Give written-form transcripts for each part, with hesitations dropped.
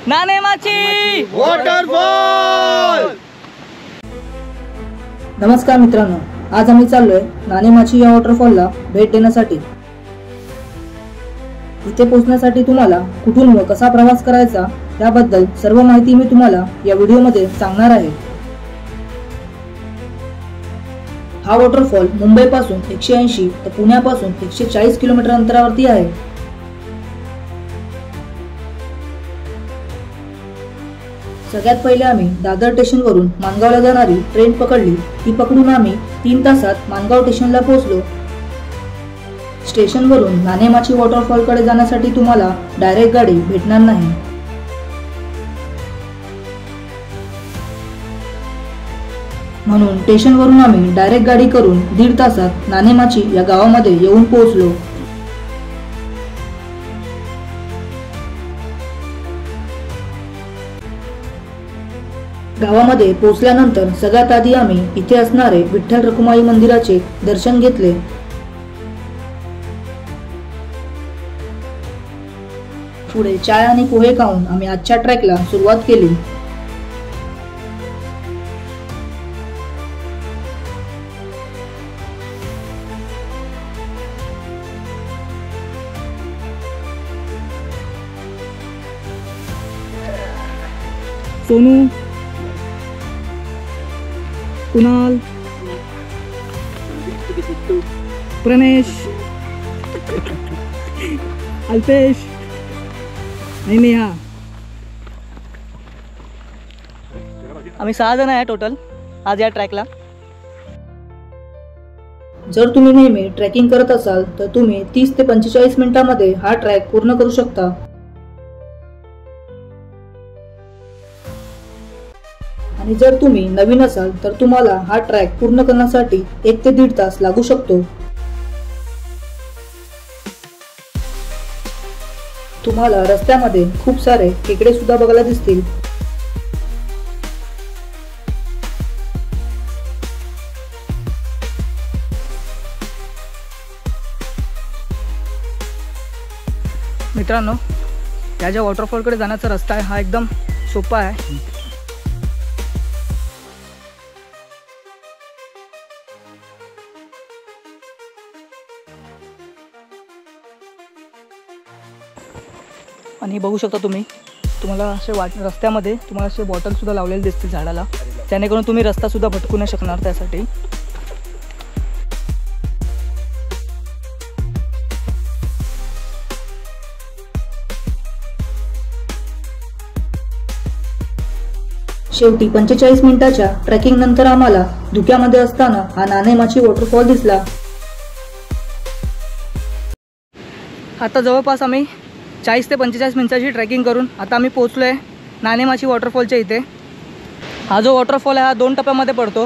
नानेमाची waterfall. नमस्कार मित्रांनो, आज आम्ही चाललोय नानेमाची या वॉटरफॉलला भेट देण्यासाठी। इथे पोहोचण्यासाठी तुम्हाला कुठून व कसा प्रवास करायचा याबद्दल सर्व माहिती मी तुम्हाला या व्हिडिओमध्ये सांगणार आहे। हा वॉटरफॉल मुंबईपासून 180 तर पुण्यापासून 140 किलोमीटर अंतरावरती आहे। सगळ्यात पहिले आम्ही दादर स्टेशन वरून माणगावला जाणारी ट्रेन पकडली। ती पकडून आम्ही 3 तासात माणगाव स्टेशनला पोहोचलो। स्टेशन वरून नानेमाची वॉटरफॉल कडे जाण्यासाठी तुम्हाला डायरेक्ट गाडी भेटणार नाही। म्हणून स्टेशन वरून आम्ही डायरेक्ट गाडी करून 1.5 तासात नानेमाची या गावामध्ये येऊन पोहोचलो। गावामध्ये पोहोचल्यानंतर सगळ्यात आधी आम्ही इथे असणारे विठ्ठल रखुमाई मंदिराचे दर्शन घेतले। पुढे चाय आणि पोहे खाऊन आम्ही आजच्या ट्रेकला सुरुवात केली। सोनू, कुणाल, प्रणेश, अल्पेश आणि नेहा, आम्ही 6 जण आहे टोटल आज या ट्रॅकला। जर तुम्ही नेहमी ट्रेकिंग करत असाल तर तुम्ही 30 ते 45 मिनिटांमध्ये हा ट्रॅक पूर्ण करू शकता। आणि जर तुम्ही नवीन असाल तर तुम्हाला हा ट्रॅक पूर्ण करण्यासाठी 1 ते 1.5 तास लागू शकतो। तुम्हाला रस्त्यामध्ये खूप सारे खेकडे सुद्धा बघायला दिसतील। मित्रांनो, या ज्या वॉटरफॉलकडे जाण्याचा रस्ता आहे हा एकदम सोपा आहे। आणि बघू शकता तुम्हाला असे रस्त्यामध्ये तुम्हाला असे बॉटल सुद्धा लावलेले दिसतील झाडाला, जेणेकरून तुम्ही रस्ता सुद्धा भटकू नाही शकणार त्यासाठी। शेवटी 45 मिनिटाच्या ट्रेकिंग नंतर आम्हाला धुक्यामध्ये असताना हा नानेमाची वॉटरफॉल दिसला। आता जवळपास आम्ही 40 ते 45 मिनिटाची ट्रेकिंग करून आता आम्ही पोहोचलो आहे नानेमाची वॉटरफॉलच्या इथे। हा जो वॉटरफॉल आहे हा 2 टप्प्यामध्ये पडतो,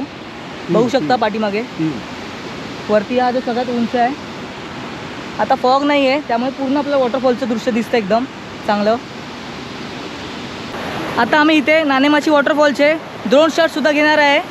बघू शकता पाठीमागे। वरती हा जो सगळ्यात उंच आहे। आता फॉग नाही आहे त्यामुळे पूर्ण आपलं वॉटरफॉलचं दृश्य दिसतं एकदम चांगलं। आता आम्ही इथे नानेमाची वॉटरफॉलचे ड्रोन शॉट सुद्धा घेणार आहे।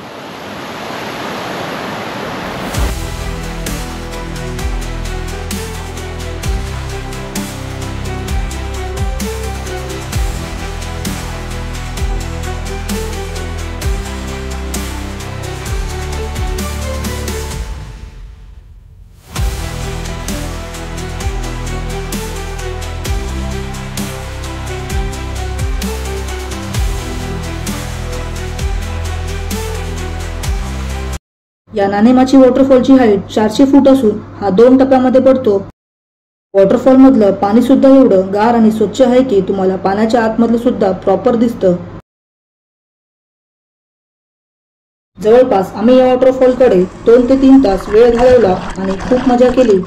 या नानेमाची वॉटरफॉलची हाईट 400 फूट असून हा 2 टप्प्यामध्ये पडतो। वॉटरफॉल मधलं पाणी सुद्धा एवढं गार आणि स्वच्छ आहे की तुम्हाला पाण्याच्या आतमधलं सुद्धा प्रॉपर दिसतं। जवळपास आम्ही या वॉटरफॉल कडे 2 ते 3 तास वेळ घालवला आणि खूप मजा केली।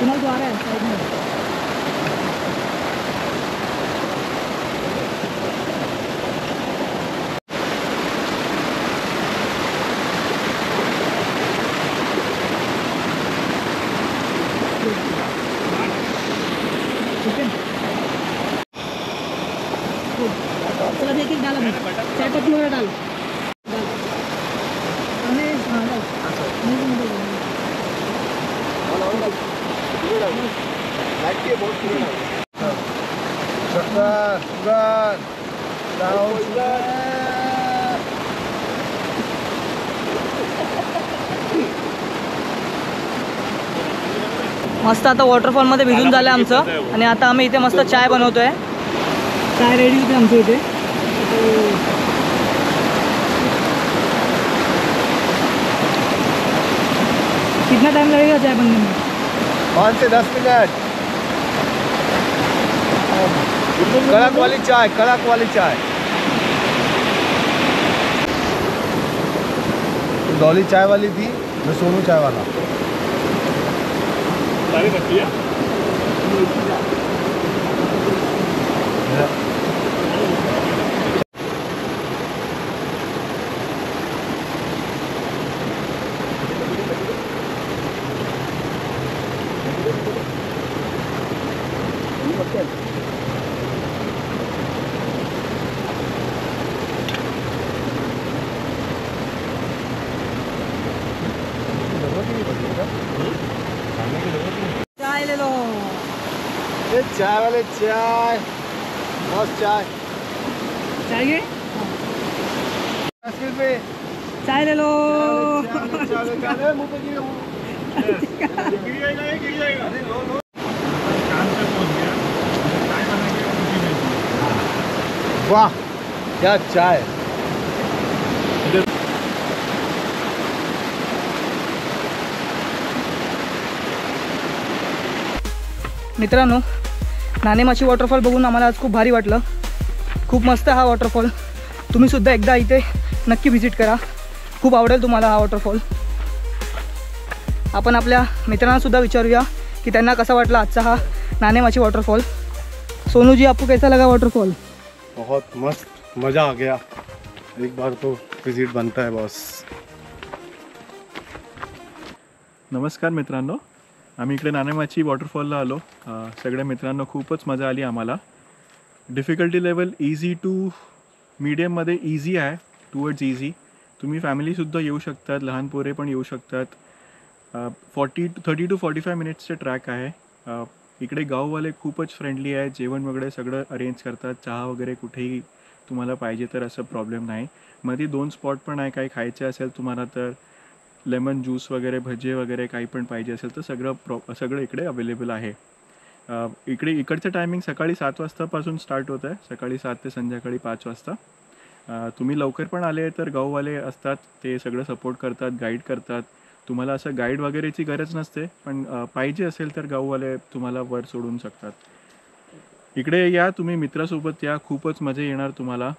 सिग्नल तो आ रहा है साइड में। चला एक एक डाल, चाय पत्ती वगैरह डाल डाल हमें। हाँ डाल मस्त आता वॉटरफॉलमध्ये भिजून झालं आमचं आणि आता आम्ही इथे मस्त चाय बनवतोय। चाय रेडी होते आमच्या इथे। कितना टाइम लगेगा चाय बनने में? 5 से 10 मिनट। कड़क वाली चाय, कड़क वाली चाय। डॉली चाय वाली थी, मैं सोनू चाय वाला। सारी रखी है। चाय ले लो। ये चाय वाले चाय, मस्त चाय। चाय के 10 रुपये। चाय ले लो। मुँह पे गिर जाएगा। वाह क्या चाय। मित्रांनो, नाणेमाची वॉटरफॉल बघून आम्हाला आज खूप भारी वाटलं। खूप मस्त हा वॉटरफॉल, तुम्ही सुद्धा एकदा इथे नक्की व्हिजिट करा, खूप आवडेल तुम्हाला हा वॉटरफॉल। आपण आपल्या मित्रांना सुद्धा विचारूया कि त्यांना कसा वाटला आजचा हा नाणेमाची वॉटरफॉल। सोनू जी, आपको कैसा लगा वॉटरफॉल? बहुत मस्त, मज़ा आ गया। एक बार तो विजिट बनता है बॉस। नमस्कार मित्रांनो, आम्ही इकडे नाणेमाची वॉटरफॉलला आलो। सगळ्या मित्रांनो खूपच मजा आली आम्हाला। डिफिकल्टी लेवल इझी टू मीडियममध्ये इझी आहे, टुवर्ड्स इझी। तुम्ही फॅमिलीसुद्धा येऊ शकतात, लहान पोरे पण येऊ शकतात। 30 to 45 मिनिट्सचे ट्रॅक आहे। इकडे गाववाले खूपच फ्रेंडली आहे, जेवण वगैरे सगळं अरेंज करतात। चहा वगैरे कुठेही तुम्हाला पाहिजे तर असं प्रॉब्लेम नाही। मध्ये 2 स्पॉट पण आहे, काही खायचे असेल तुम्हाला तर लेमन ज्यूस वगैरे, भजे वगैरे काही पण पाहिजे असेल तर सगळं इकडे अवेलेबल आहे। इकडचं टायमिंग सकाळी 7 वाजतापासून स्टार्ट होतं आहे, सकाळी 7 ते संध्याकाळी 5 वाजता। तुम्ही लवकर पण आले तर गाववाले असतात, ते सगळं सपोर्ट करतात, गाईड करतात। तुम्हाला असं गाईड वगैरेची गरज नसते, पण पाहिजे असेल तर गाववाले तुम्हाला वर सोडून शकतात। इकडे या, तुम्ही मित्रासोबत या, खूपच मजा येणार तुम्हाला।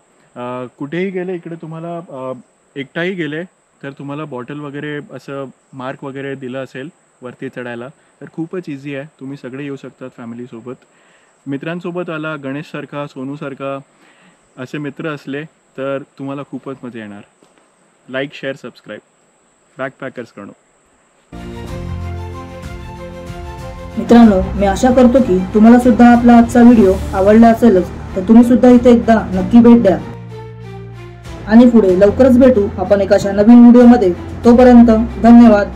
कुठेही गेले इकडे तुम्हाला एकटाही गेले तर तुम्हाला बॉटल वगैरे असं मार्क वगैरे दिलं असेल वरती चढायला तर खूपच इझी आहे। तुम्ही सगळे येऊ शकतात फॅमिलीसोबत। मित्रांसोबत आला, गणेशसारखा, सोनूसारखा असे मित्र असले तर तुम्हाला खूपच मजा येणार। Like, share, subscribe. बॅकपॅकर्स करणो। मित्रांनो, मी आशा करतो की तुम्हाला सुद्धा आपला आजचा व्हिडिओ आवडला असेलच, तर तुम्ही सुद्धा इथे एकदा नक्की भेट द्या आणि पुढे लवकरच भेटू आपण एका अशा नवीन व्हिडिओमध्ये। तोपर्यंत धन्यवाद।